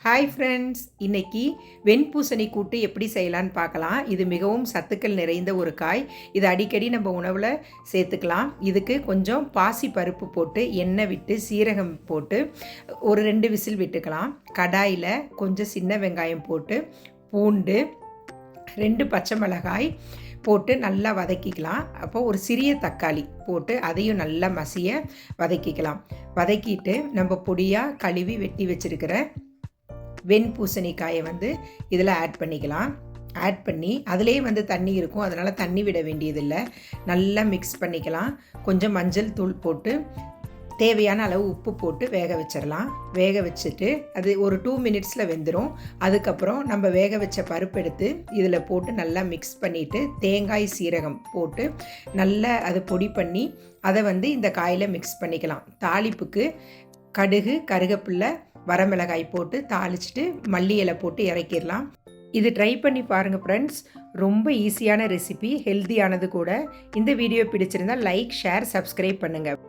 Hi friends, இன்னைக்கு வெண்பூசணி கூட்டு எப்படி செய்யலான்னு பார்க்கலாம். இது மிகவும் சத்துக்கள் நிறைந்த ஒரு காய். இது அடிக்கடி நம்ம உணவில் சேர்த்துக்கலாம். இதுக்கு கொஞ்சம் பாசி பருப்பு போட்டு எண்ணெய் விட்டு சீரகம் போட்டு ஒரு 2 விசில் விட்டுக்கலாம். கடாயில் கொஞ்சம் சின்ன வெங்காயம் போட்டு பூண்டு 2 பச்சை மிளகாய் போட்டு நல்லா வதக்கிக்கலாம். அப்போது ஒரு சிறிய தக்காளி போட்டு அதையும் நல்லா மசிய வதக்கிக்கலாம். வதக்கிட்டு நம்ம பொடியாக கழுவி வெட்டி வச்சுருக்கிற வெண்பூசணிக்காயை இதில் ஆட் பண்ணிக்கலாம். ஆட் பண்ணி அதிலே தண்ணி இருக்கும், அதனால் தண்ணி விட வேண்டியதில்லை. நல்லா மிக்ஸ் பண்ணிக்கலாம். கொஞ்சம் மஞ்சள் தூள் போட்டு தேவையான அளவு உப்பு போட்டு வேக வச்சிடலாம். வேக வச்சுட்டு அது ஒரு 2 மினிட்ஸில் வெந்துடும். அதுக்கப்புறம் நம்ம வேக வச்ச பருப்பு எடுத்து இதில் போட்டு நல்லா மிக்ஸ் பண்ணிவிட்டு தேங்காய் சீரகம் போட்டு நல்லா அதை பொடி பண்ணி அதை இந்த காயில் மிக்ஸ் பண்ணிக்கலாம். தாளிப்புக்கு கடுகு கருவேப்பிலை வரமிளகாய் போட்டு தாளிச்சிட்டு மல்லி இலை போட்டு இறக்கிடலாம். இது ட்ரை பண்ணி பாருங்கள் ஃப்ரெண்ட்ஸ். ரொம்ப ஈஸியான ரெசிபி, ஹெல்த்தியானது கூட. இந்த வீடியோ பிடிச்சிருந்தால் லைக், ஷேர், சப்ஸ்கிரைப் பண்ணுங்கள்.